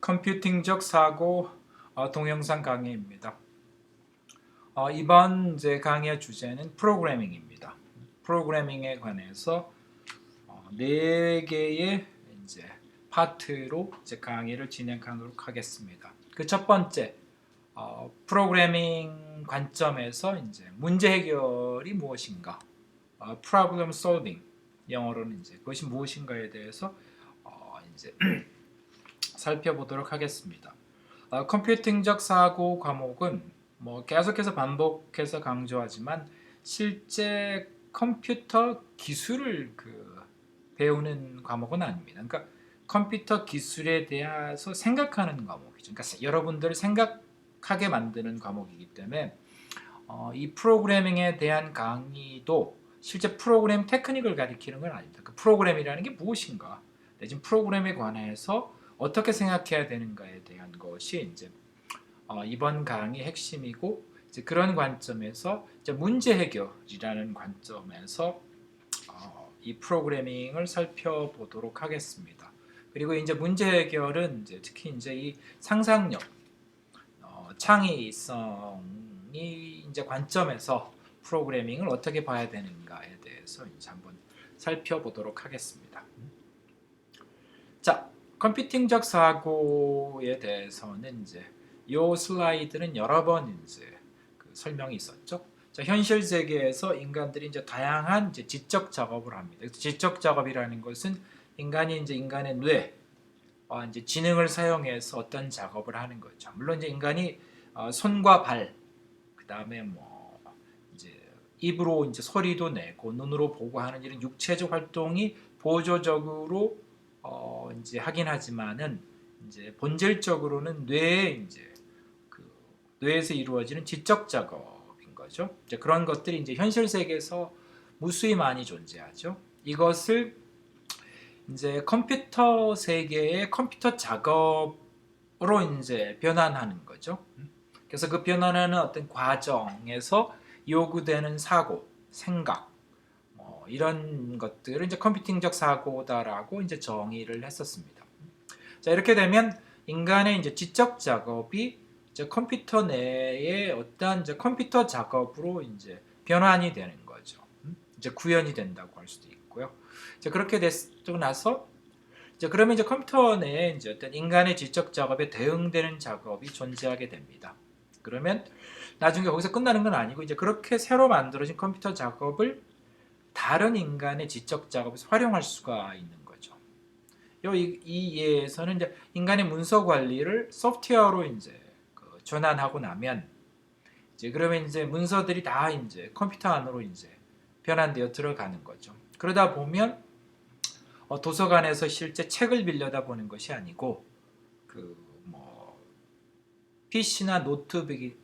컴퓨팅적 사고 동영상 강의입니다. 이번 강의의 주제는 프로그래밍입니다. 프로그래밍에 관해서 네 개의 파트로 강의를 진행하도록 하겠습니다. 그 첫 번째, 프로그래밍 관점에서 문제 해결이 무엇인가, problem solving, 영어로는 그것이 무엇인가에 대해서 살펴보도록 하겠습니다. 컴퓨팅적 사고 과목은 계속해서 반복해서 강조하지만 실제 컴퓨터 기술을 배우는 과목은 아닙니다. 그러니까 컴퓨터 기술에 대해서 생각하는 과목이죠. 그러니까 여러분들을 생각하게 만드는 과목이기 때문에 이 프로그래밍에 대한 강의도 실제 프로그램 테크닉을 가리키는 건 아닙니다. 그 프로그램이라는 게 무엇인가, 내지는 프로그램에 관해서 어떻게 생각해야 되는가에 대한 것이 이번 강의 핵심이고, 그런 관점에서 문제 해결이라는 관점에서 이 프로그래밍을 살펴보도록 하겠습니다. 그리고 문제 해결은 특히 이 상상력, 창의성이 관점에서 프로그래밍을 어떻게 봐야 되는가에 대해서 한번 살펴보도록 하겠습니다. 자, 컴퓨팅적 사고에 대해서는 이 슬라이드는 여러 번 설명이 있었죠. 자, 현실 세계에서 인간들이 다양한 지적 작업을 합니다. 지적 작업이라는 것은 인간이 인간의 뇌, 지능을 사용해서 어떤 작업을 하는 거죠. 물론 인간이 손과 발, 그 다음에 입으로 소리도 내고 눈으로 보고 하는 이런 육체적 활동이 보조적으로 하긴 하지만은 본질적으로는 뇌에서 이루어지는 지적 작업인 거죠. 그런 것들이 현실 세계에서 무수히 많이 존재하죠. 이것을 컴퓨터 세계의 컴퓨터 작업으로 변환하는 거죠. 그래서 그 변환하는 어떤 과정에서 요구되는 사고, 생각, 이런 것들을 컴퓨팅적 사고다라고 정의를 했었습니다. 자, 이렇게 되면 인간의 지적 작업이 컴퓨터 내에 어떤 컴퓨터 작업으로 변환이 되는 거죠. 구현이 된다고 할 수도 있고요. 그렇게 되고 나서 그러면 컴퓨터 내에 어떤 인간의 지적 작업에 대응되는 작업이 존재하게 됩니다. 그러면 나중에 거기서 끝나는 건 아니고 그렇게 새로 만들어진 컴퓨터 작업을 다른 인간의 지적 작업에서 활용할 수가 있는 거죠. 이 예에서는 인간의 문서 관리를 소프트웨어로 전환하고 나면 그러면 문서들이 다 컴퓨터 안으로 변환되어 들어가는 거죠. 그러다 보면 도서관에서 실제 책을 빌려다 보는 것이 아니고 PC나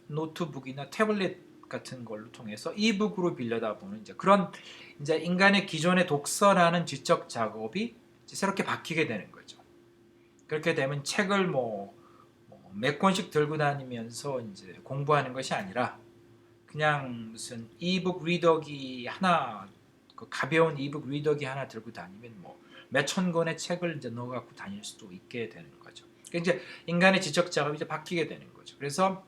노트북이나 태블릿 같은 걸로 통해서 이북으로 빌려다 보는 그런 인간의 기존의 독서라는 지적 작업이 새롭게 바뀌게 되는 거죠. 그렇게 되면 책을 몇 권씩 들고 다니면서 공부하는 것이 아니라 그냥 무슨 이북 리더기 하나, 가벼운 이북 리더기 하나 들고 다니면 몇천 권의 책을 넣어 갖고 다닐 수도 있게 되는 거죠. 그러니까 인간의 지적 작업이 바뀌게 되는 거죠. 그래서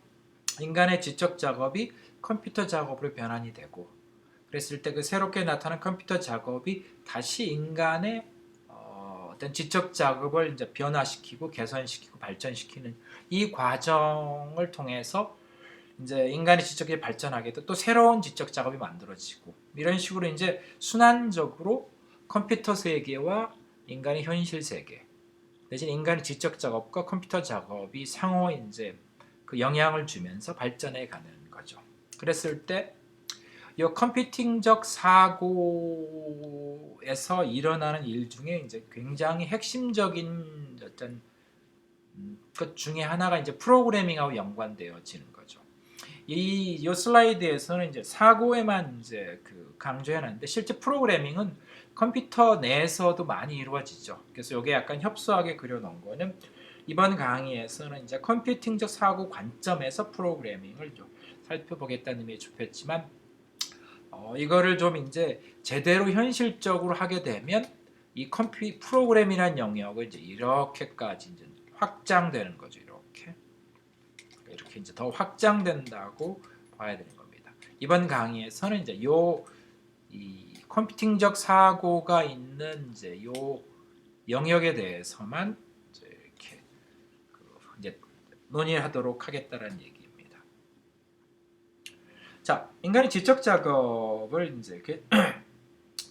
인간의 지적 작업이 컴퓨터 작업으로 변환이 되고, 그랬을 때 그 새롭게 나타난 컴퓨터 작업이 다시 인간의 어떤 지적 작업을 변화시키고 개선시키고 발전시키는 이 과정을 통해서 인간의 지적이 발전하게 또 새로운 지적 작업이 만들어지고, 이런 식으로 순환적으로 컴퓨터 세계와 인간의 현실 세계, 대신 인간의 지적 작업과 컴퓨터 작업이 상호 그 영향을 주면서 발전해 가는 거죠. 그랬을 때 이 컴퓨팅적 사고에서 일어나는 일 중에 굉장히 핵심적인 어떤 것 중에 하나가 프로그래밍하고 연관되어지는 거죠. 이 슬라이드에서는 사고에만 강조해놨는데, 실제 프로그래밍은 컴퓨터 내에서도 많이 이루어지죠. 그래서 이게 약간 협소하게 그려놓은 거는 이번 강의에서는 컴퓨팅적 사고 관점에서 프로그래밍을 좀 살펴보겠다는 의미에 좁혔지만, 이거를 좀 제대로 현실적으로 하게 되면 이 프로그램이라는 영역을 이렇게까지 확장되는 거죠. 이렇게 이제 더 확장된다고 봐야 되는 겁니다. 이번 강의에서는 이제 이 컴퓨팅적 사고가 있는 이제 요 영역에 대해서만 이렇게 이제 논의하도록 하겠다라는 얘기입니다. 자, 인간의 지적 작업을 이제 이렇게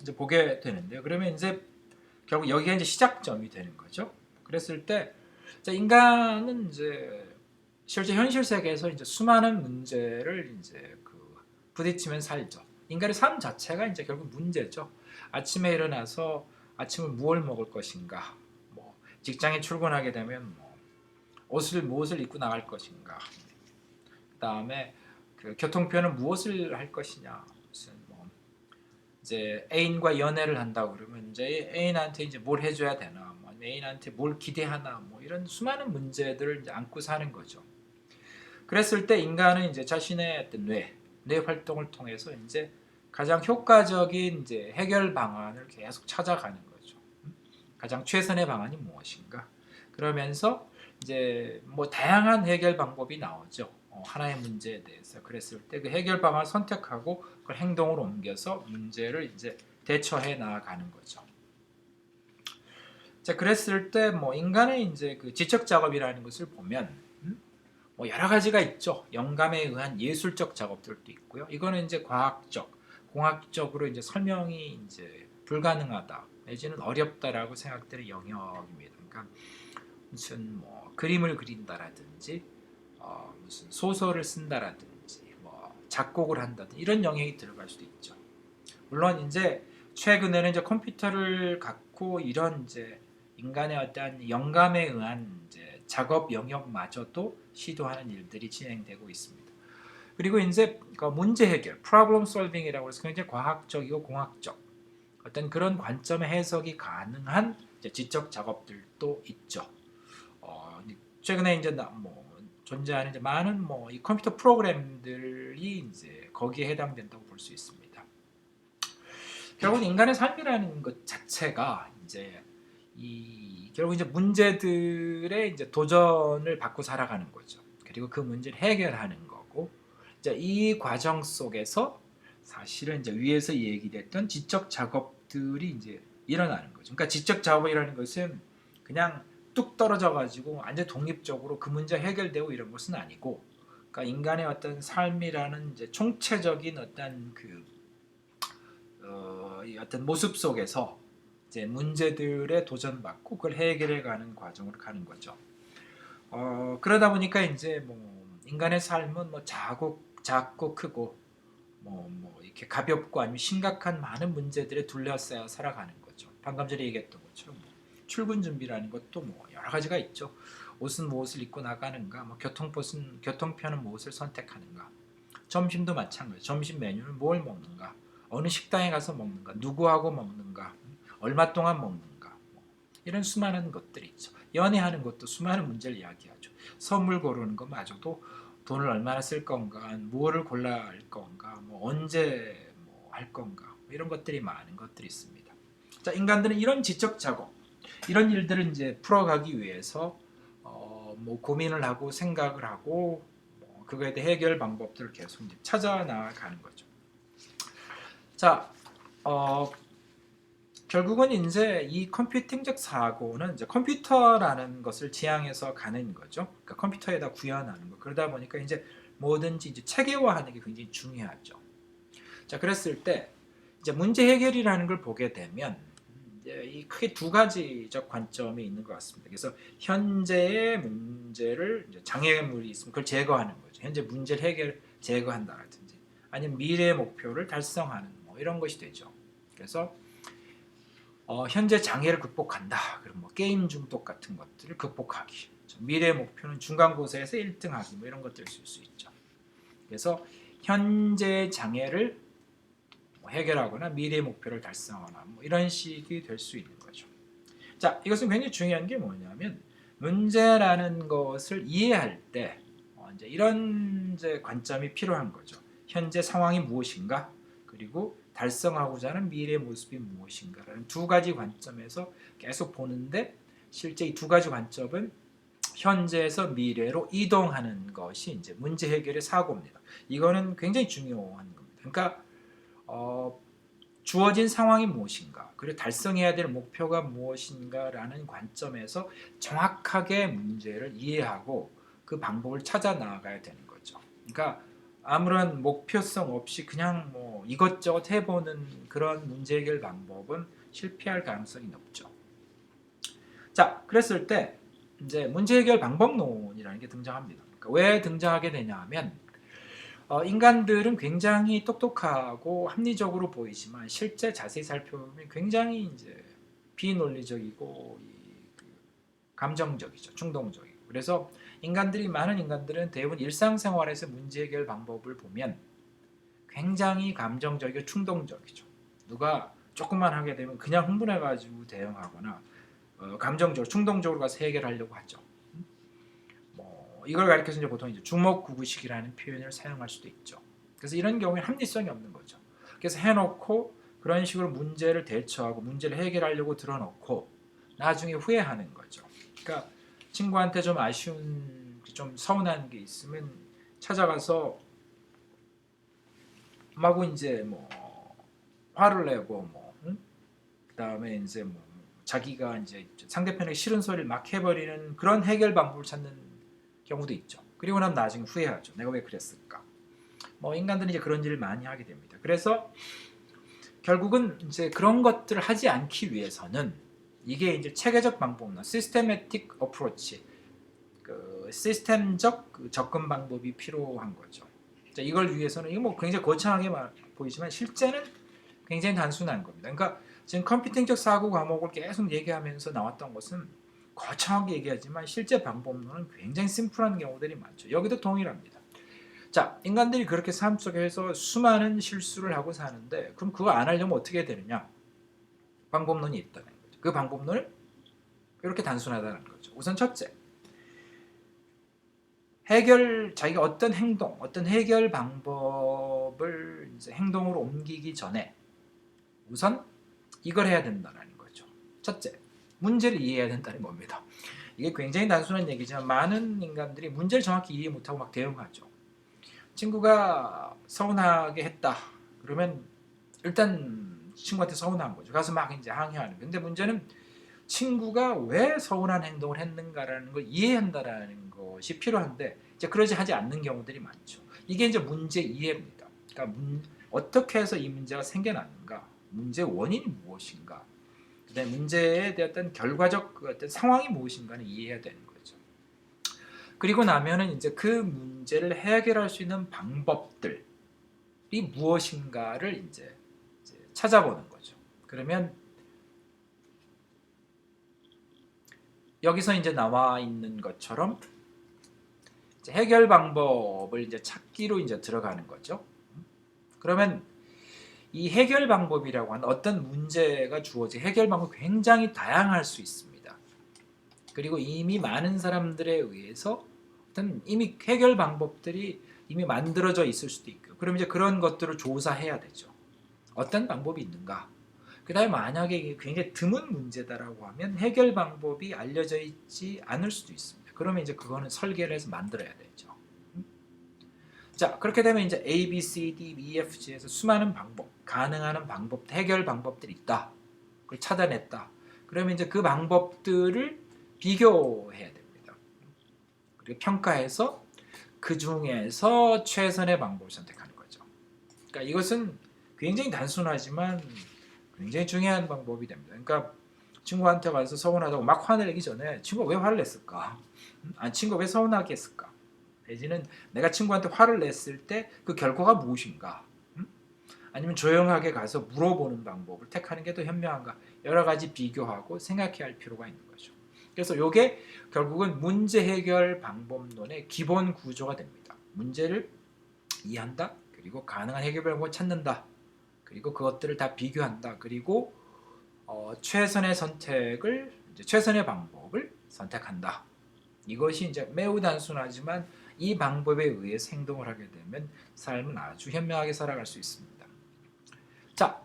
이제 보게 되는데요. 그러면 이제 결국 여기가 이제 시작점이 되는 거죠. 그랬을 때 인간은 이제 실제 현실 세계에서 이제 수많은 문제를 이제 부딪히면 살죠. 인간의 삶 자체가 이제 결국 문제죠. 아침에 일어나서 아침을 무엇을 먹을 것인가, 뭐 직장에 출근하게 되면 뭐 무엇을 입고 나갈 것인가, 그다음에 교통편은 무엇을 할 것이냐, 무슨 뭐 이제 애인과 연애를 한다고 그러면 이제 애인한테 이제 뭘 해줘야 되나, 뭐 애인한테 뭘 기대하나, 뭐 이런 수많은 문제들을 이제 안고 사는 거죠. 그랬을 때 인간은 이제 자신의 어떤 뇌 활동을 통해서 이제 가장 효과적인 이제 해결 방안을 계속 찾아가는 거죠. 가장 최선의 방안이 무엇인가? 그러면서 이제 뭐 다양한 해결 방법이 나오죠. 하나의 문제에 대해서. 그랬을 때 그 해결 방안을 선택하고 그걸 행동으로 옮겨서 문제를 이제 대처해 나가는 거죠. 자, 그랬을 때 뭐 인간의 이제 그 지적 작업이라는 것을 보면 뭐 여러 가지가 있죠. 영감에 의한 예술적 작업들도 있고요. 이거는 이제 공학적으로 이제 설명이 이제 불가능하다 내지는 어렵다라고 생각되는 영역입니다. 그러니까 무슨 뭐 그림을 그린다라든지 무슨 소설을 쓴다라든지 뭐 작곡을 한다든지 이런 영역이 들어갈 수도 있죠. 물론 이제 최근에는 이제 컴퓨터를 갖고 이런 이제 인간의 어떤 영감에 의한 이제 작업 영역마저도 시도하는 일들이 진행되고 있습니다. 그리고 이제 문제 해결, problem solving이라고 해서 굉장히 과학적이고 공학적 어떤 그런 관점의 해석이 가능한 이제 지적 작업들도 있죠. 최근에 이제 존재하는 이제 많은 뭐 이 컴퓨터 프로그램들이 이제 거기에 해당된다고 볼 수 있습니다. 결국 인간의 삶이라는 것 자체가 이제 결국 이제 문제들의 이제 도전을 받고 살아가는 거죠. 그리고 그 문제를 해결하는 거고, 이제 이 과정 속에서 사실은 이제 위에서 얘기됐던 지적 작업들이 이제 일어나는 거죠. 그러니까 지적 작업이라는 것은 그냥 뚝 떨어져 가지고 완전 독립적으로 그 문제 해결되고 이런 것은 아니고, 그러니까 인간의 어떤 삶이라는 이제 총체적인 어떤 어떤 모습 속에서 이제 문제들에 도전받고 그걸 해결해가는 과정으로 가는 거죠. 그러다 보니까 이제 뭐 인간의 삶은 뭐 작고 크고 뭐 이렇게 가볍고 아니면 심각한 많은 문제들에 둘러싸여 살아가는 거죠. 방금 전에 얘기했던 것처럼 뭐 출근 준비라는 것도 뭐 여러 가지가 있죠. 옷은 무엇을 입고 나가는가, 뭐 교통편은 무엇을 선택하는가, 점심도 마찬가지. 점심 메뉴는 뭘 먹는가, 어느 식당에 가서 먹는가, 누구하고 먹는가, 얼마 동안 먹는가, 뭐 이런 수많은 것들이 있죠. 연애하는 것도 수많은 문제를 이야기하죠. 선물 고르는 것마저도 돈을 얼마나 쓸 건가, 무엇을 골라야 할 건가, 뭐 언제 뭐 할 건가, 뭐 이런 것들이 많은 것들이 있습니다. 자, 인간들은 이런 지적 작업, 이런 일들을 이제 풀어가기 위해서 뭐 고민을 하고 생각을 하고 뭐 그거에 대해 해결 방법들을 계속 이제 찾아 나가는 거죠. 자, 결국은 이제 이 컴퓨팅적 사고는 이제 컴퓨터라는 것을 지향해서 가는 거죠. 그러니까 컴퓨터에다 구현하는 거. 그러다 보니까 이제 뭐든지 이제 체계화하는 게 굉장히 중요하죠. 자, 그랬을 때 이제 문제 해결이라는 걸 보게 되면 이제 이 크게 두 가지적 관점이 있는 것 같습니다. 그래서 현재의 문제를 이제 장애물이 있으면 그걸 제거하는 거죠. 현재 문제를 제거한다든지 아니면 미래의 목표를 달성하는 뭐 이런 것이 되죠. 그래서 현재 장애를 극복한다. 그럼 뭐 게임 중독 같은 것들을 극복하기. 미래의 목표는 중간고사에서 1등하기. 뭐 이런 것들을 쓸 수 있죠. 그래서 현재 장애를 해결하거나 미래의 목표를 달성하거나 뭐 이런 식이 될 수 있는 거죠. 자, 이것은 굉장히 중요한 게 뭐냐면 문제라는 것을 이해할 때 이제 이런 이제 관점이 필요한 거죠. 현재 상황이 무엇인가? 그리고 달성하고자 하는 미래의 모습이 무엇인가라는 두 가지 관점에서 계속 보는데 실제 이 두 가지 관점은 현재에서 미래로 이동하는 것이 이제 문제 해결의 사고입니다. 이거는 굉장히 중요한 겁니다. 그러니까 주어진 상황이 무엇인가, 그리고 달성해야 될 목표가 무엇인가라는 관점에서 정확하게 문제를 이해하고 그 방법을 찾아 나가야 되는 거죠. 그러니까 아무런 목표성 없이 그냥 뭐 이것저것 해보는 그런 문제 해결 방법은 실패할 가능성이 높죠. 자, 그랬을 때 이제 문제 해결 방법론이라는 게 등장합니다. 그러니까 왜 등장하게 되냐면 인간들은 굉장히 똑똑하고 합리적으로 보이지만 실제 자세히 살펴보면 굉장히 이제 비논리적이고 감정적이죠, 충동적이고. 그래서 많은 인간들은 대부분 일상생활에서 문제 해결 방법을 보면 굉장히 감정적이고 충동적이죠. 누가 조금만 하게 되면 그냥 흥분해가지고 대응하거나 감정적으로 충동적으로 가서 해결하려고 하죠. 이걸 가리켜서 이제 보통 이제 주먹구구식이라는 표현을 사용할 수도 있죠. 그래서 이런 경우에 합리성이 없는 거죠. 그래서 해놓고 그런 식으로 문제를 대처하고 문제를 해결하려고 들어놓고 나중에 후회하는 거죠. 그러니까 친구한테 좀 아쉬운, 좀 서운한 게 있으면 찾아가서 마구 이제 뭐 화를 내고 그다음에 이제 뭐 자기가 이제 상대편에게 싫은 소리를 막 해버리는 그런 해결 방법을 찾는 경우도 있죠. 그리고 나면 나중에 후회하죠. 내가 왜 그랬을까? 인간들은 이제 그런 일을 많이 하게 됩니다. 그래서 결국은 이제 그런 것들을 하지 않기 위해서는 이게 이제 체계적 방법론, 시스테매틱 어프로치, 시스템적 접근 방법이 필요한 거죠. 자, 이걸 위해서는 이거 굉장히 거창하게 보이지만 실제는 굉장히 단순한 겁니다. 그러니까 지금 컴퓨팅적 사고 과목을 계속 얘기하면서 나왔던 것은 거창하게 얘기하지만 실제 방법론은 굉장히 심플한 경우들이 많죠. 여기도 동일합니다. 자, 인간들이 그렇게 삶 속에서 수많은 실수를 하고 사는데 그럼 그거 안 하려면 어떻게 해야 되느냐? 방법론이 있다는 거죠. 그 방법론은 이렇게 단순하다는 거죠. 우선 첫째, 자기가 어떤 행동, 어떤 해결 방법을 이제 행동으로 옮기기 전에 우선 이걸 해야 된다는 거죠. 첫째, 문제를 이해해야 된다는 겁니다. 이게 굉장히 단순한 얘기지만 많은 인간들이 문제를 정확히 이해 못하고 막 대응하죠. 친구가 서운하게 했다. 그러면 일단 친구한테 서운한 거죠. 가서 막 이제 항의하는 거예요. 근데 문제는 친구가 왜 서운한 행동을 했는가라는 걸 이해한다라는 것이 필요한데 이제 그러지 하지 않는 경우들이 많죠. 이게 이제 문제 이해입니다. 그러니까 어떻게 해서 이 문제가 생겨났는가, 문제의 원인이 무엇인가, 그다음에 문제에 대한 어떤 결과적 어떤 상황이 무엇인가를 이해해야 되는 거죠. 그리고 나면은 이제 그 문제를 해결할 수 있는 방법들이 무엇인가를 이제 찾아보는 거죠. 그러면 여기서 이제 나와 있는 것처럼 이제 해결 방법을 이제 찾기로 이제 들어가는 거죠. 그러면 이 해결 방법이라고 하는 어떤 문제가 주어진 해결 방법이 굉장히 다양할 수 있습니다. 그리고 이미 많은 사람들에 의해서 어떤 이미 해결 방법들이 이미 만들어져 있을 수도 있고, 그럼 이제 그런 것들을 조사해야 되죠. 어떤 방법이 있는가? 그 다음에 만약에 이게 굉장히 드문 문제다라고 하면 해결 방법이 알려져 있지 않을 수도 있습니다. 그러면 이제 그거는 설계를 해서 만들어야 되죠. 자, 그렇게 되면 이제 A, B, C, D, E, F, G에서 수많은 방법, 가능한 방법, 해결 방법들이 있다. 그걸 찾아냈다. 그러면 이제 그 방법들을 비교해야 됩니다. 그리고 평가해서 그 중에서 최선의 방법을 선택하는 거죠. 그러니까 이것은 굉장히 단순하지만 굉장히 중요한 방법이 됩니다. 그러니까 친구한테 가서 서운하다고 막 화내기 전에 친구가 왜 화를 냈을까? 친구가 왜 서운하게 했을까? 내지는 내가 친구한테 화를 냈을 때 그 결과가 무엇인가? 아니면 조용하게 가서 물어보는 방법을 택하는 게 더 현명한가? 여러 가지 비교하고 생각해야 할 필요가 있는 거죠. 그래서 이게 결국은 문제 해결 방법론의 기본 구조가 됩니다. 문제를 이해한다. 그리고 가능한 해결 방법을 찾는다. 그리고 그것들을 다 비교한다. 그리고 최선의 방법을 선택한다. 이것이 이제 매우 단순하지만 이 방법에 의해서 행동을 하게 되면 삶은 아주 현명하게 살아갈 수 있습니다. 자,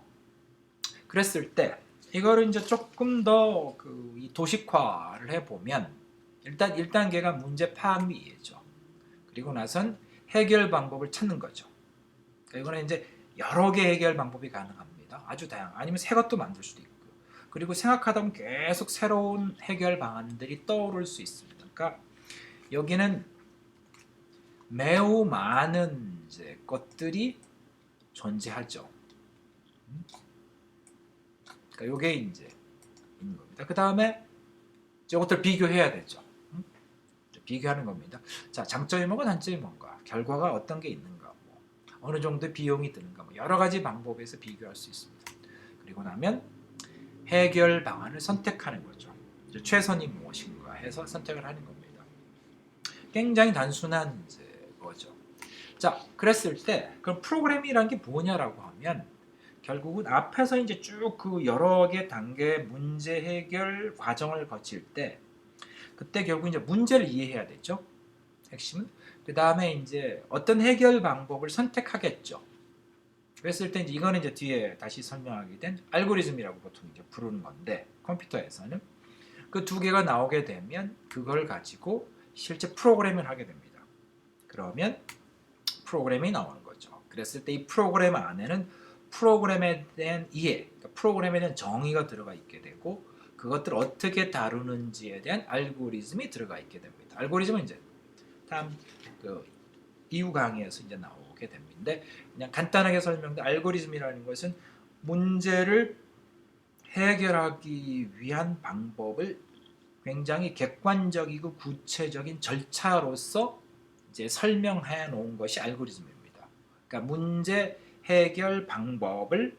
그랬을 때 이거를 이제 조금 더 이 도식화를 해보면 일단 1단계가 문제 파악 및 이해죠. 그리고 나선 해결 방법을 찾는 거죠. 그러니까 이거는 이제 여러 개 해결 방법이 가능합니다. 아주 다양. 아니면 새 것도 만들 수도 있고. 그리고 생각하다 보면 계속 새로운 해결 방안들이 떠오를 수 있습니다. 그러니까 여기는 매우 많은 이제 것들이 존재하죠. 그러니까 이게 이제 있는 겁니다. 그 다음에 이것들 비교해야 되죠. 비교하는 겁니다. 자, 장점이 뭔가 단점이 뭔가, 결과가 어떤 게 있는가, 뭐, 어느 정도 비용이 드는가, 뭐 여러 가지 방법에서 비교할 수 있습니다. 그리고 나면 해결 방안을 선택하는 거죠. 최선이 무엇인가 해서 선택을 하는 겁니다. 굉장히 단순한 이제 거죠. 자, 그랬을 때 그럼 프로그램이란 게 뭐냐라고 하면 결국은 앞에서 이제 쭉 그 여러 개 단계 문제 해결 과정을 거칠 때 그때 결국 이제 문제를 이해해야 되죠. 핵심은. 그 다음에 이제 어떤 해결 방법을 선택하겠죠. 그랬을 때 이제 이거는 이제 뒤에 다시 설명하게 된 알고리즘이라고 보통 이제 부르는 건데 컴퓨터에서는 그 두 개가 나오게 되면 그걸 가지고 실제 프로그램을 하게 됩니다. 그러면 프로그램이 나오는 거죠. 그랬을 때 이 프로그램 안에는 프로그램에 대한 이해, 그러니까 프로그램에 대한 정의가 들어가 있게 되고 그것들을 어떻게 다루는지에 대한 알고리즘이 들어가 있게 됩니다. 알고리즘은 이제 다음 그 이후 강의에서 이제 나오게 됩니다. 그냥 간단하게 설명드린 알고리즘이라는 것은 문제를 해결하기 위한 방법을 굉장히 객관적이고 구체적인 절차로서 이제 설명해 놓은 것이 알고리즘입니다. 그러니까 문제 해결 방법을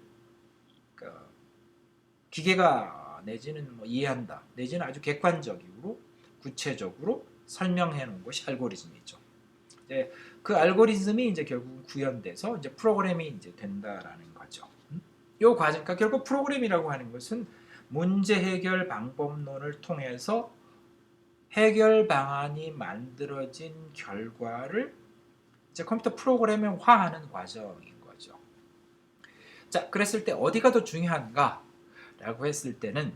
기계가 내지는 뭐 이해한다, 내지는 아주 객관적으로 구체적으로 설명해 놓은 것이 알고리즘이죠. 이제 그 알고리즘이 이제 결국 구현돼서 이제 프로그램이 이제 된다라는 거죠. 이 과정, 그러니까 결국 프로그램이라고 하는 것은 문제 해결 방법론을 통해서 해결 방안이 만들어진 결과를 이제 컴퓨터 프로그래밍화하는 과정인 거죠. 자, 그랬을 때 어디가 더 중요한가라고 했을 때는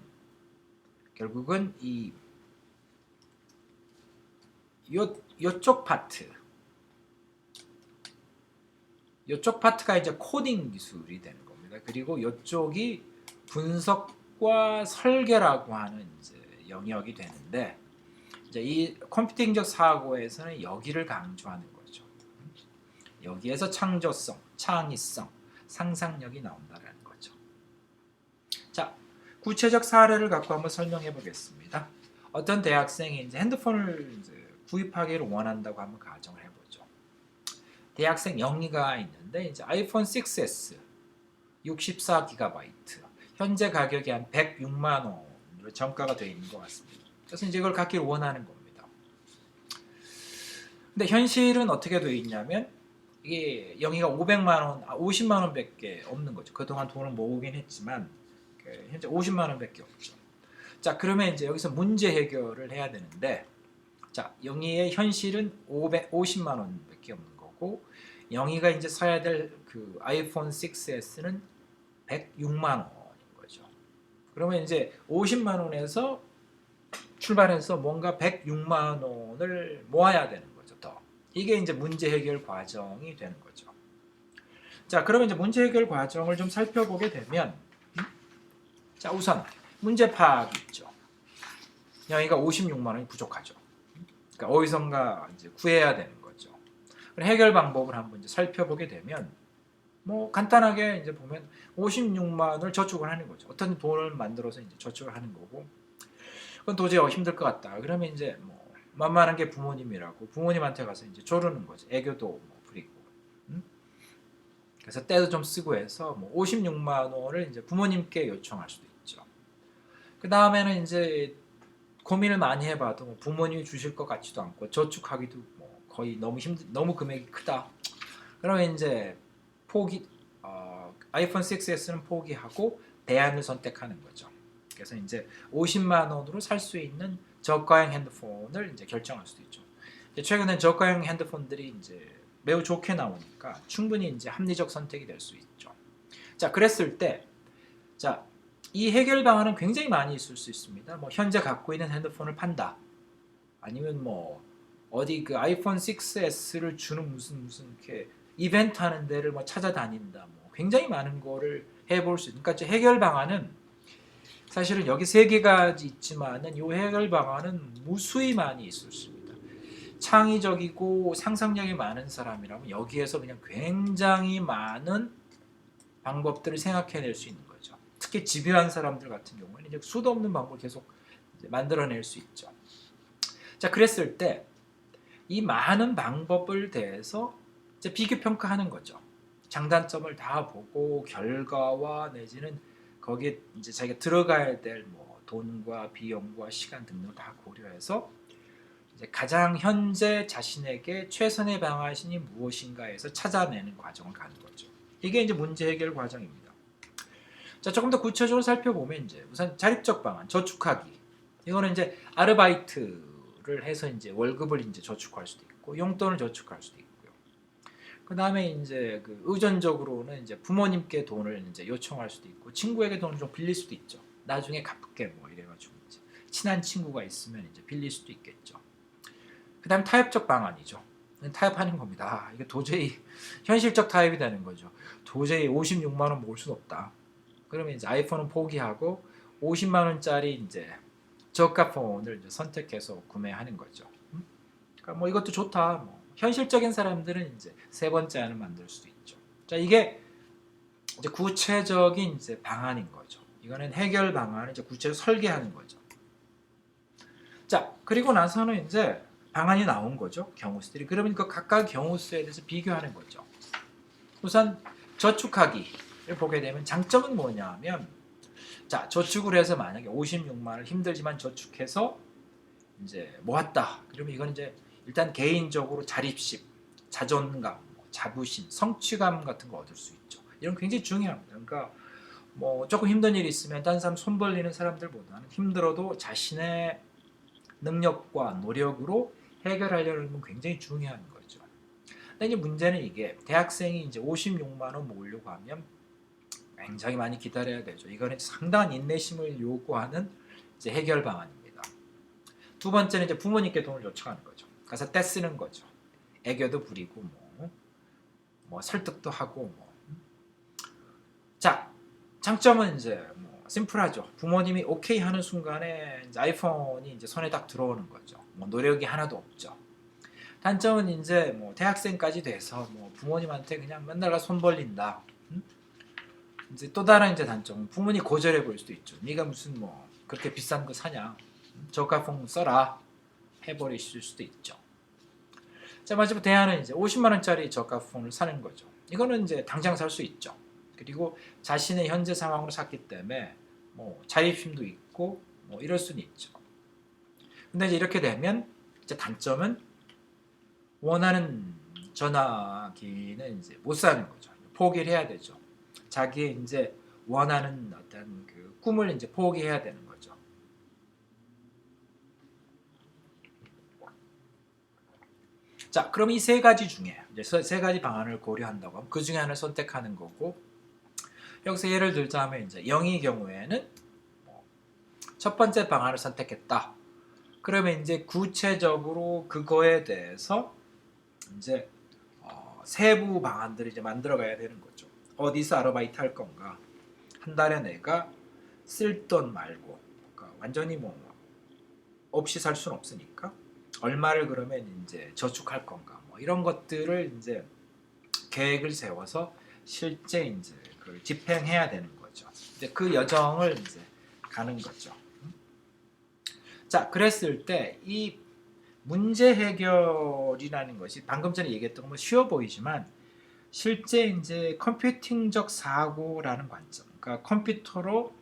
결국은 요쪽 파트, 요쪽 파트가 이제 코딩 기술이 되는 겁니다. 그리고 이쪽이 분석과 설계라고 하는 이제 영역이 되는데 이제 이 컴퓨팅적 사고에서는 여기를 강조하는 거죠. 여기에서 창조성, 창의성, 상상력이 나온다는 거죠. 자, 구체적 사례를 갖고 한번 설명해 보겠습니다. 어떤 대학생이 이제 핸드폰을 이제 구입하기를 원한다고 한번 가정을 해보죠. 대학생 영희가 있는데 이제 아이폰 6s 64GB 현재 가격이 한 106만 원으로 정가가 되어 있는 것 같습니다. 그래서 이제 이걸 갖기를 원하는 겁니다. 근데 현실은 어떻게 되어 있냐면 이게 영희가 500만 원, 50만 원밖에 없는 거죠. 그동안 돈을 모으긴 했지만 현재 50만 원밖에 없죠. 자, 그러면 이제 여기서 문제 해결을 해야 되는데 자, 영희의 현실은 50만 원밖에 없는 거고 영희가 이제 사야 될 그 아이폰 6s는 106만 원인 거죠. 그러면 이제 50만 원에서 출발해서 뭔가 106만 원을 모아야 되는 거죠. 더. 이게 이제 문제 해결 과정이 되는 거죠. 자, 그러면 이제 문제 해결 과정을 좀 살펴보게 되면 자, 우선 문제 파악이 있죠. 영희가 56만 원이 부족하죠. 그러니까 어디선가 이제 구해야 되는 거죠. 해결 방법을 한번 이제 살펴보게 되면 뭐 간단하게 이제 보면 56만 원을 저축을 하는 거죠. 어떤 돈을 만들어서 이제 저축을 하는 거고 그건 도저히 힘들 것 같다. 그러면 이제 뭐 만만한 게 부모님이라고 부모님한테 가서 이제 조르는 거죠. 애교도 뭐 부리고. 그래서 떼도 좀 쓰고 해서 뭐 56만 원을 이제 부모님께 요청할 수도 있죠. 그 다음에는 이제 고민을 많이 해봐도 뭐 부모님이 주실 것 같지도 않고 저축하기도 뭐 거의 너무 금액이 크다. 그러면 이제 아이폰 6s는 포기하고 대안을 선택하는 거죠. 그래서 이제 50만 원으로 살 수 있는 저가형 핸드폰을 이제 결정할 수도 있죠. 최근에 저가형 핸드폰들이 이제 매우 좋게 나오니까 충분히 이제 합리적 선택이 될 수 있죠. 자, 그랬을 때, 자, 이 해결 방안은 굉장히 많이 있을 수 있습니다. 뭐 현재 갖고 있는 핸드폰을 판다. 아니면 뭐 어디 그 아이폰 6S를 주는 무슨 이렇게 이벤트 하는 데를 뭐 찾아다닌다. 뭐 굉장히 많은 거를 해볼 수 있는. 그러니까 해결 방안은 사실은 여기 세 개가 있지만은 이 해결 방안은 무수히 많이 있을 수 있습니다. 창의적이고 상상력이 많은 사람이라면 여기에서 그냥 굉장히 많은 방법들을 생각해낼 수 있는 거죠. 특히 집요한 사람들 같은 경우는 이제 수도 없는 방법을 계속 만들어낼 수 있죠. 자, 그랬을 때 이 많은 방법을 대해서 이제 비교 평가하는 거죠. 장단점을 다 보고 결과와 내지는 거기에 이제 자기가 들어가야 될 뭐 돈과 비용과 시간 등등을 다 고려해서 이제 가장 현재 자신에게 최선의 방안이 무엇인가에서 찾아내는 과정을 가는 거죠. 이게 이제 문제 해결 과정입니다. 자, 조금 더 구체적으로 살펴보면 이제 우선 자립적 방안, 저축하기. 이거는 이제 아르바이트를 해서 이제 월급을 이제 저축할 수도 있고 용돈을 저축할 수도 있고요. 그 다음에 이제 그 의존적으로는 이제 부모님께 돈을 이제 요청할 수도 있고 친구에게 돈을 좀 빌릴 수도 있죠. 나중에 갚을게 뭐 이래가지고 이제 친한 친구가 있으면 이제 빌릴 수도 있겠죠. 그 다음 타협적 방안이죠. 타협하는 겁니다. 이게 도저히 현실적 타협이 되는 거죠. 도저히 56만 원 모을 수는 없다. 그러면 이제 아이폰은 포기하고 50만 원짜리 이제 저가 폰을 이제 선택해서 구매하는 거죠. 그러니까 뭐 이것도 좋다. 뭐 현실적인 사람들은 이제 세 번째 안을 만들 수도 있죠. 자, 이게 이제 구체적인 이제 방안인 거죠. 이거는 해결 방안을 이제 구체적으로 설계하는 거죠. 자, 그리고 나서는 이제 방안이 나온 거죠. 경우수들이. 그러면 그 각각 경우수에 대해서 비교하는 거죠. 우선 저축하기를 보게 되면 장점은 뭐냐면 자, 저축을 해서 만약에 56만 원 힘들지만 저축해서 이제 모았다. 그러면 이건 이제 일단 개인적으로 자립심, 자존감, 자부심, 성취감 같은 거 얻을 수 있죠. 이런 굉장히 중요합니다. 그러니까 뭐 조금 힘든 일이 있으면 다른 사람 손 벌리는 사람들보다는 힘들어도 자신의 능력과 노력으로 해결하려는 건 굉장히 중요한 거죠. 근데 이제 문제는 이게 대학생이 이제 56만 원 모으려고 하면 굉장히 많이 기다려야 되죠. 이거는 상당한 인내심을 요구하는 이제 해결 방안입니다. 두 번째는 이제 부모님께 돈을 요청하는 거죠. 가서 떼쓰는 거죠. 애교도 부리고 뭐 설득도 하고 뭐. 자, 장점은 이제 뭐 심플하죠. 부모님이 오케이 하는 순간에 이제 아이폰이 이제 손에 딱 들어오는 거죠. 뭐 노력이 하나도 없죠. 단점은 이제 뭐 대학생까지 돼서 뭐 부모님한테 그냥 맨날 손 벌린다. 이제 또 다른 이제 단점은 부모님 고절해 볼 수도 있죠. 네가 무슨 뭐 그렇게 비싼 거 사냐? 저가폰 써라 해버리실 수도 있죠. 자, 마지막 대안은 이제 50만 원짜리 저가폰을 사는 거죠. 이거는 이제 당장 살 수 있죠. 그리고 자신의 현재 상황으로 샀기 때문에 뭐 자립심도 있고 뭐 이럴 수는 있죠. 근데 이제 이렇게 되면 이제 단점은 원하는 전화기는 이제 못 사는 거죠. 포기를 해야 되죠. 자기의 이제 원하는 어떤 그 꿈을 이제 포기해야 되는 거죠. 자, 그럼 이 세 가지 중에 이제 세 가지 방안을 고려한다고 하면 그 중에 하나를 선택하는 거고, 여기서 예를 들자면 이제 0의 경우에는 첫 번째 방안을 선택했다. 그러면 이제 구체적으로 그거에 대해서 이제 세부 방안들을 이제 만들어가야 되는 거죠. 어디서 아르바이트 할 건가? 한 달에 내가 쓸 돈 말고, 그러니까 완전히 뭐 없이 살 수는 없으니까 얼마를 그러면 이제 저축할 건가? 뭐 이런 것들을 이제 계획을 세워서 실제 이제 그걸 집행해야 되는 거죠. 이제 그 여정을 이제 가는 거죠. 자, 그랬을 때 이 문제 해결이라는 것이 방금 전에 얘기했던 건 쉬워 보이지만 실제 이제 컴퓨팅적 사고라는 관점, 그러니까 컴퓨터로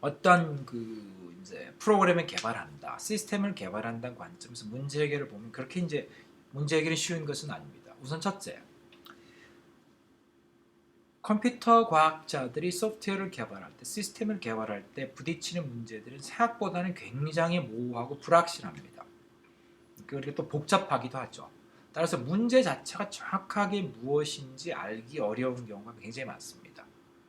어떤 그 이제 프로그램을 개발한다, 시스템을 개발한다는 관점에서 문제 해결을 보면 그렇게 이제 문제 해결이 쉬운 것은 아닙니다. 우선 첫째, 컴퓨터 과학자들이 소프트웨어를 개발할 때, 시스템을 개발할 때 부딪히는 문제들은 생각보다는 굉장히 모호하고 불확실합니다. 그리고 또 복잡하기도 하죠. 따라서 문제 자체가 정확하게 무엇인지 알기 어려운 경우가 굉장히 많습니다.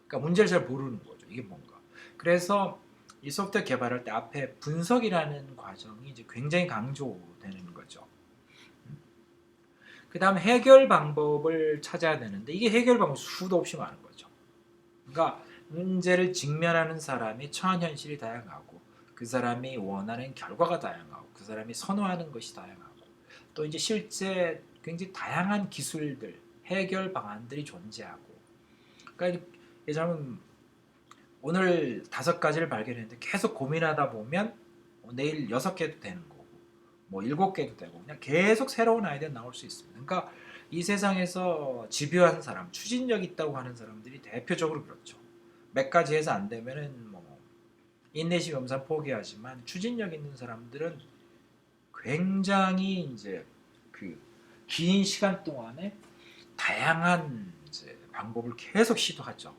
그러니까 문제를 잘 모르는 거죠. 이게 뭔가. 그래서 이 소프트웨어 개발할 때 앞에 분석이라는 과정이 이제 굉장히 강조되는 거죠. 그 다음 해결 방법을 찾아야 되는데 이게 해결 방법이 수도 없이 많은 거죠. 그러니까 문제를 직면하는 사람이 처한 현실이 다양하고 그 사람이 원하는 결과가 다양하고 그 사람이 선호하는 것이 다양하고 또 이제 실제 굉장히 다양한 기술들, 해결 방안들이 존재하고 그러니까 예전에 오늘 5가지를 발견했는데 계속 고민하다 보면 내일 6개도 되는 거고 뭐 7개도 되고 그냥 계속 새로운 아이디어 나올 수 있습니다. 그러니까 이 세상에서 집요한 사람, 추진력 있다고 하는 사람들이 대표적으로 그렇죠. 몇 가지 해서 안 되면은 뭐 인내심 염산 포기하지만 추진력 있는 사람들은 굉장히 이제 그 긴 시간 동안에 다양한 이제 방법을 계속 시도하죠.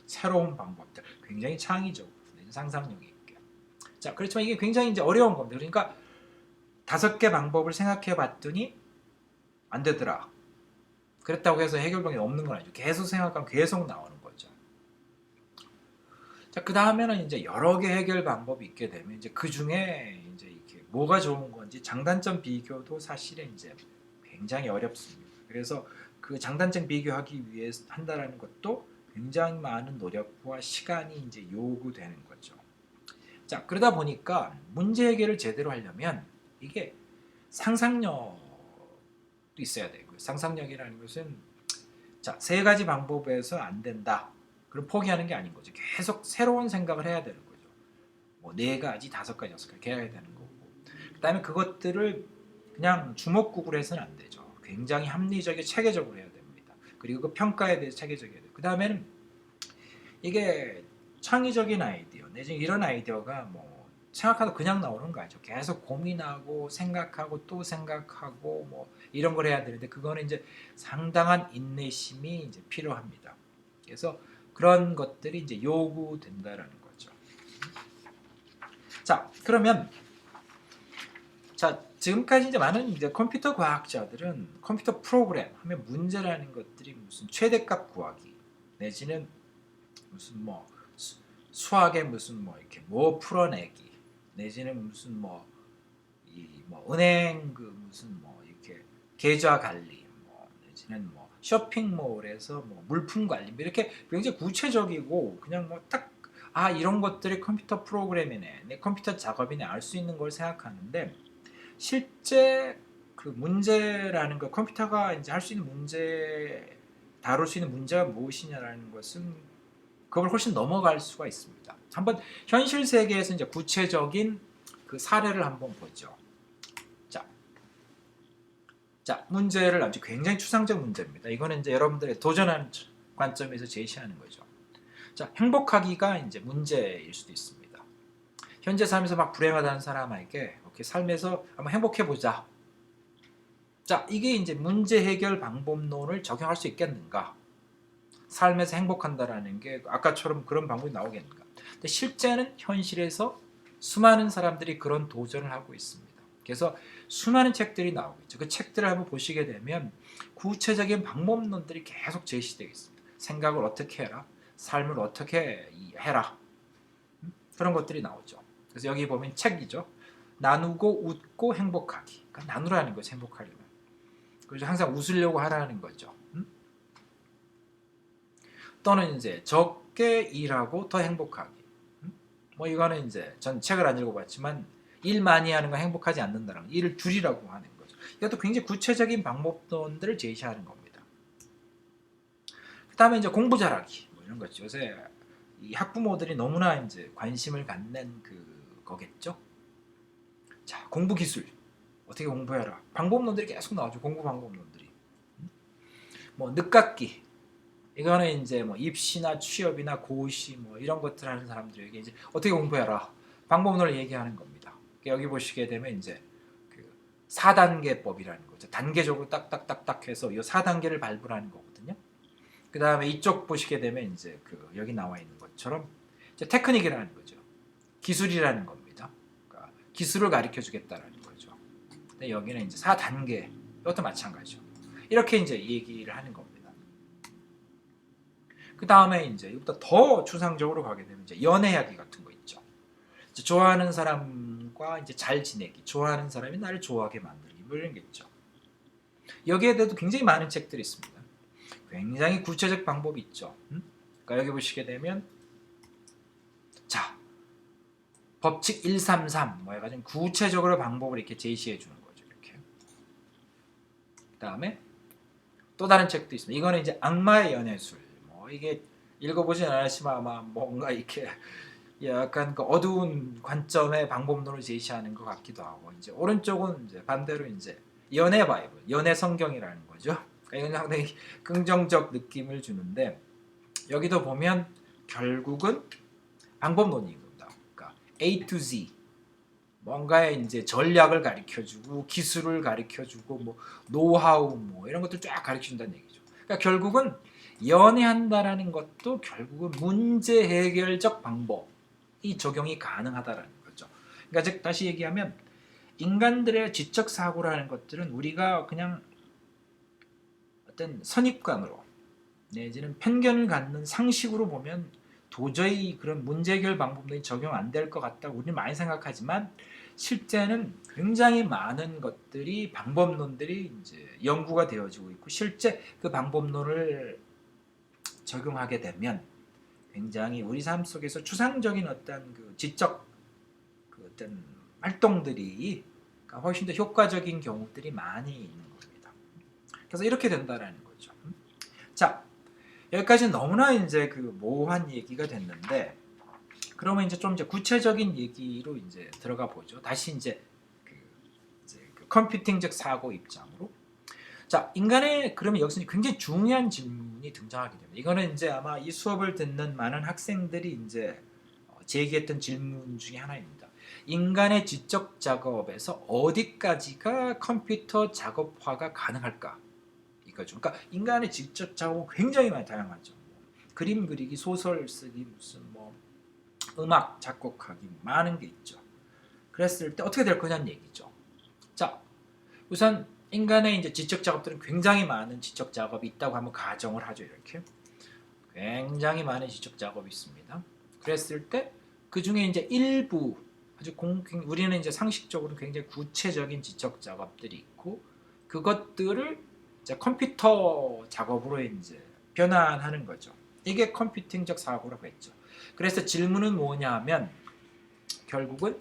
새로운 방법들, 굉장히 창의적으로, 상상력이 있게. 자, 그렇지만 이게 굉장히 이제 어려운 겁니다. 그러니까 5개 방법을 생각해봤더니 안 되더라. 그랬다고 해서 해결방이 없는 건 아니죠. 계속 생각하면 계속 나오는 거죠. 자, 그 다음에는 이제 여러 개 해결 방법이 있게 되면 이제 그 중에 이제 이렇게 뭐가 좋은 건지 장단점 비교도 사실은 이제 굉장히 어렵습니다. 그래서 그 장단점 비교하기 위해 한다라는 것도 굉장히 많은 노력과 시간이 이제 요구되는 거죠. 자, 그러다 보니까 문제 해결을 제대로 하려면 이게 상상력도 있어야 되고요. 상상력이라는 것은 자, 3가지 방법에서 안 된다. 그럼 포기하는 게 아닌 거죠. 계속 새로운 생각을 해야 되는 거죠. 뭐 4가지, 5가지, 6가지 해야 되는 거고. 그다음에 그것들을 그냥 주먹구구로 해서는 안 되죠. 굉장히 합리적이고 체계적으로 해야 됩니다. 그리고 그 평가에 대해서 체계적이어야 돼요. 그 다음에는 이게 창의적인 아이디어 내지는 이런 아이디어가 뭐 생각하다 그냥 나오는 거 아니죠. 계속 고민하고 생각하고 또 생각하고 뭐 이런 걸 해야 되는데 그거는 이제 상당한 인내심이 이제 필요합니다. 그래서 그런 것들이 이제 요구된다라는 거죠. 자, 그러면 자, 지금까지 이제 많은 이제 컴퓨터 과학자들은 컴퓨터 프로그램 하면 문제라는 것들이 무슨 최대값 구하기 내지는 무슨 뭐 수학의 무슨 뭐 이렇게 뭐 풀어내기 내지는 무슨 뭐 이 뭐 은행 그 무슨 뭐 이렇게 계좌 관리 뭐 내지는 뭐 쇼핑몰에서 뭐 물품 관리 뭐 이렇게 굉장히 구체적이고 그냥 뭐 딱 아 이런 것들이 컴퓨터 프로그램이네 내 컴퓨터 작업이네 알 수 있는 걸 생각하는데 실제 그 문제라는 거 컴퓨터가 이제 할 수 있는 문제 다룰 수 있는 문제가 무엇이냐라는 것은 그걸 훨씬 넘어갈 수가 있습니다. 한번 현실 세계에서 이제 구체적인 그 사례를 한번 보죠. 자, 문제를 아주 굉장히 추상적 문제입니다. 이거는 이제 여러분들의 도전하는 관점에서 제시하는 거죠. 자, 행복하기가 이제 문제일 수도 있습니다. 현재 삶에서 막 불행하다는 사람에게 이렇게 삶에서 한번 행복해 보자. 자, 이게 이제 문제 해결 방법론을 적용할 수 있겠는가? 삶에서 행복한다라는 게 아까처럼 그런 방법이 나오겠는가? 근데 실제는 현실에서 수많은 사람들이 그런 도전을 하고 있습니다. 그래서 수많은 책들이 나오겠죠. 그 책들을 한번 보시게 되면 구체적인 방법론들이 계속 제시되겠습니다. 생각을 어떻게 해라, 삶을 어떻게 해라, 그런 것들이 나오죠. 그래서 여기 보면 책이죠. 나누고 웃고 행복하기. 그러니까 나누라는 거죠. 행복하려면. 그래서 항상 웃으려고 하라는 거죠. 또는 이제 적게 일하고 더 행복하기. 뭐 이거는 이제 전 책을 안 읽어봤지만 일 많이 하는 건 행복하지 않는다는 일을 줄이라고 하는 거죠. 이것도 굉장히 구체적인 방법론들을 제시하는 겁니다. 그 다음에 이제 공부 잘하기 뭐 이런 거죠. 요새 이 학부모들이 너무나 이제 관심을 갖는 거겠죠. 자, 공부 기술 어떻게 공부해라. 방법론들이 계속 나오죠. 공부 방법론들이. 뭐 늦깎이 이거는 이제 뭐 입시나 취업이나 고시 뭐 이런 것들 하는 사람들에게 이제 어떻게 공부해라. 방법론을 얘기하는 겁니다. 여기 보시게 되면 이제 그 4단계법이라는 거죠. 단계적으로 딱딱딱딱 해서 이 4단계를 발굴하는 거거든요. 그 다음에 이쪽 보시게 되면 이제 그 여기 나와 있는 것처럼 이제 테크닉이라는 거죠. 기술이라는 겁니다. 그러니까 기술을 가르쳐 주겠다라는 거죠. 근데 여기는 이제 4단계 이것도 마찬가지죠. 이렇게 이제 얘기를 하는 겁니다. 그 다음에 이제 이것보다 더 추상적으로 가게 되면 이제 연애하기 같은 거 있죠. 좋아하는 사람과 이제 잘 지내기, 좋아하는 사람이 나를 좋아하게 만들기, 뭐 이런 게 있죠. 여기에 대해도 굉장히 많은 책들이 있습니다. 굉장히 구체적 방법이 있죠. 그러니까 여기 보시게 되면 자 법칙 133 뭐 해가지고 구체적으로 방법을 이렇게 제시해 주는 거죠. 이렇게. 그 다음에 또 다른 책도 있습니다. 이거는 이제 악마의 연애술. 뭐 이게 읽어보진 않았지만 아마 뭔가 이렇게 약간 그 어두운 관점의 방법론을 제시하는 것 같기도 하고, 이제 오른쪽은 이제 반대로 이제 연애 바이블, 연애 성경이라는 거죠. 그러니까 이건 상당히 긍정적 느낌을 주는데, 여기도 보면 결국은 방법론인 겁니다. 그러니까 A to Z, 뭔가의 이제 전략을 가르쳐주고 기술을 가르쳐주고 뭐 노하우 뭐 이런 것들 쫙 가르쳐준다는 얘기죠. 그러니까 결국은 연애한다라는 것도 결국은 문제 해결적 방법이 적용이 가능하다라는 거죠. 그러니까 즉 다시 얘기하면 인간들의 지적 사고라는 것들은 우리가 그냥 어떤 선입관으로 내지는 편견을 갖는 상식으로 보면 도저히 그런 문제 해결 방법들이 적용 안 될 것 같다고 우리는 많이 생각하지만, 실제는 굉장히 많은 것들이 방법론들이 이제 연구가 되어지고 있고, 실제 그 방법론을 적용하게 되면 굉장히 우리 삶 속에서 추상적인 어떤 그 지적 그 어떤 활동들이 훨씬 더 효과적인 경우들이 많이 있는 겁니다. 그래서 이렇게 된다라는 거죠. 자, 여기까지는 너무나 이제 그 모호한 얘기가 됐는데, 그러면 이제 좀 이제 구체적인 얘기로 이제 들어가 보죠. 다시 이제 그 컴퓨팅적 사고 입장으로. 자, 인간의 그러면 여기서 굉장히 중요한 질문이 등장하게 됩니다. 이거는 이제 아마 이 수업을 듣는 많은 학생들이 이제 제기했던 질문 중에 하나입니다. 인간의 지적 작업에서 어디까지가 컴퓨터 작업화가 가능할까? 이거죠. 그러니까 인간의 지적 작업은 굉장히 많이 다양하죠. 그림 그리기, 소설 쓰기, 무슨 뭐 음악 작곡하기, 많은 게 있죠. 그랬을 때 어떻게 될 거냐는 얘기죠. 자, 우선 인간의 이제 지적 작업들은 굉장히 많은 지적 작업이 있다고 한번 가정을 하죠. 이렇게 굉장히 많은 지적 작업이 있습니다. 그랬을 때 그 중에 이제 일부 아주 우리는 이제 상식적으로 굉장히 구체적인 지적 작업들이 있고, 그것들을 이제 컴퓨터 작업으로 이제 변환하는 거죠. 이게 컴퓨팅적 사고라고 했죠. 그래서 질문은 뭐냐면 결국은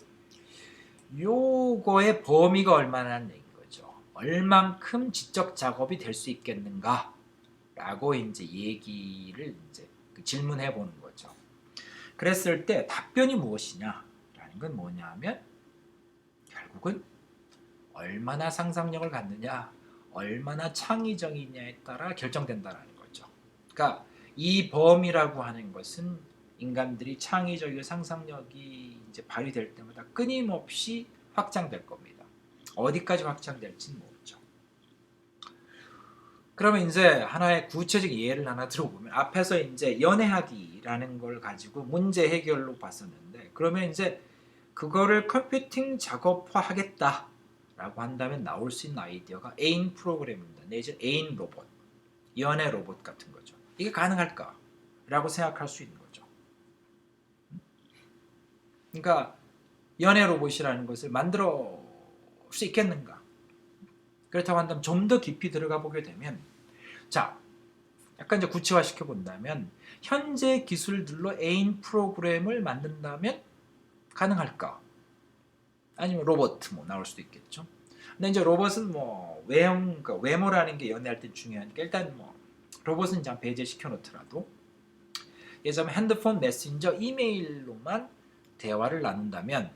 요거의 범위가 얼마나는 얘기인 거죠. 얼만큼 지적 작업이 될 수 있겠는가라고 이제 얘기를 이제 질문해 보는 거죠. 그랬을 때 답변이 무엇이냐라는 건 뭐냐면 결국은 얼마나 상상력을 갖느냐, 얼마나 창의적이냐에 따라 결정된다라는 거죠. 그러니까 이 범위라고 하는 것은 인간들이 창의적이고 상상력이 이제 발휘될 때마다 끊임없이 확장될 겁니다. 어디까지 확장될지는 모르죠. 그러면 이제 하나의 구체적 예를 하나 들어보면, 앞에서 이제 연애하기라는 걸 가지고 문제 해결로 봤었는데, 그러면 이제 그거를 컴퓨팅 작업화 하겠다라고 한다면 나올 수 있는 아이디어가 애인 프로그램입니다. 내지는 애인 로봇, 연애 로봇 같은 거죠. 이게 가능할까? 라고 생각할 수 있는 거죠. 그러니까 연애 로봇이라는 것을 만들어 수 있겠는가? 그렇다고 한다면 좀 더 깊이 들어가 보게 되면, 자, 약간 이제 구체화시켜 본다면 현재 기술들로 애인 프로그램을 만든다면 가능할까? 아니면 로봇 뭐 나올 수도 있겠죠. 근데 이제 로봇은 뭐 그러니까 외모라는 게 연애할 때 중요하니까 일단 뭐 로봇은 그냥 배제시켜 놓더라도, 예전 핸드폰 메신저 이메일로만 대화를 나눈다면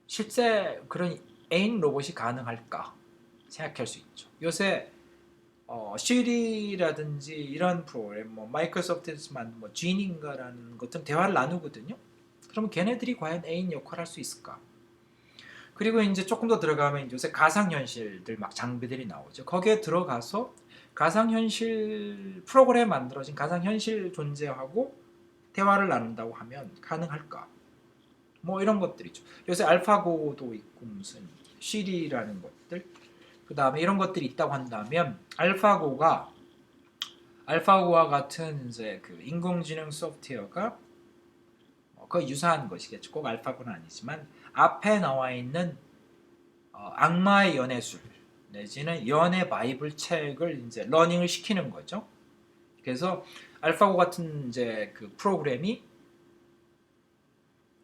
실제 그런 애인 로봇이 가능할까 생각할 수 있죠. 요새 시리라든지 이런 프로그램, 뭐 마이크로소프트에서 만든 뭐 지니인가라는 것들은 대화를 나누거든요. 그러면 걔네들이 과연 애인 역할을 할 수 있을까? 그리고 이제 조금 더 들어가면 요새 가상현실들 막 장비들이 나오죠. 거기에 들어가서 가상현실 프로그램 만들어진 가상현실 존재하고 대화를 나눈다고 하면 가능할까? 뭐 이런 것들이죠. 요새 알파고도 있고 무슨 시리라는 것들, 그 다음에 이런 것들이 있다고 한다면 알파고와 같은 이제 그 인공지능 소프트웨어가 거의 유사한 것이겠죠. 꼭 알파고는 아니지만 앞에 나와 있는 악마의 연애술 내지는 연애 바이블 책을 이제 러닝을 시키는 거죠. 그래서 알파고 같은 이제 그 프로그램이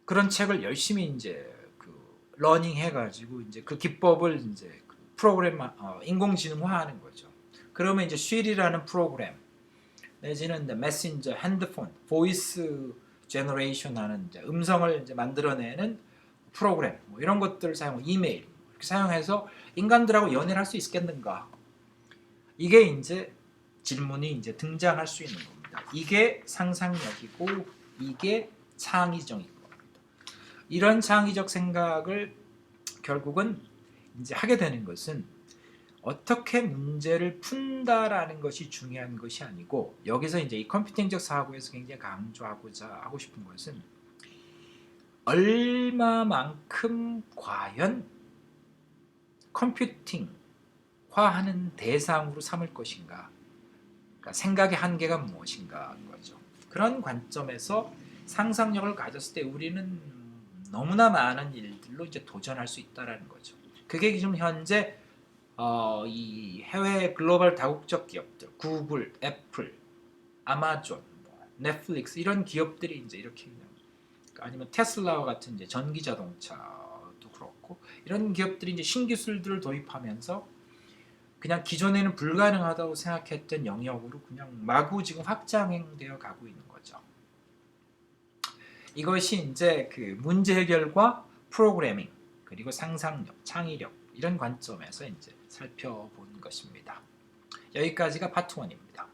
그런 책을 열심히 이제 그 러닝 해가지고 이제 그 기법을 이제 그 프로그램 인공지능화하는 거죠. 그러면 이제 쉘이라는 프로그램 내지는 메신저, 핸드폰, 보이스 제너레이션하는 이제 음성을 이제 만들어내는 프로그램 뭐 이런 것들을 사용, 이메일 이렇게 사용해서 인간들하고 연애를 할 수 있겠는가? 이게 이제 질문이 이제 등장할 수 있는 겁니다. 이게 상상력이고 이게 창의적인 겁니다. 이런 창의적 생각을 결국은 이제 하게 되는 것은 어떻게 문제를 푼다라는 것이 중요한 것이 아니고 여기서 이제 이 컴퓨팅적 사고에서 굉장히 강조하고자 하고 싶은 것은 얼마만큼 과연 컴퓨팅화하는 대상으로 삼을 것인가, 그러니까 생각의 한계가 무엇인가 하는 거죠. 그런 관점에서 상상력을 가졌을 때 우리는 너무나 많은 일들로 이제 도전할 수 있다라는 거죠. 그게 지금 현재 이 해외 글로벌 다국적 기업들, 구글, 애플, 아마존, 넷플릭스 이런 기업들이 이제 이렇게 그냥, 아니면 테슬라와 같은 이제 전기 자동차도 그렇고 이런 기업들이 이제 신기술들을 도입하면서 그냥 기존에는 불가능하다고 생각했던 영역으로 그냥 마구 지금 확장되어 가고 있는 거죠. 이것이 이제 그 문제 해결과 프로그래밍 그리고 상상력, 창의력 이런 관점에서 이제 살펴본 것입니다. 여기까지가 파트 1입니다.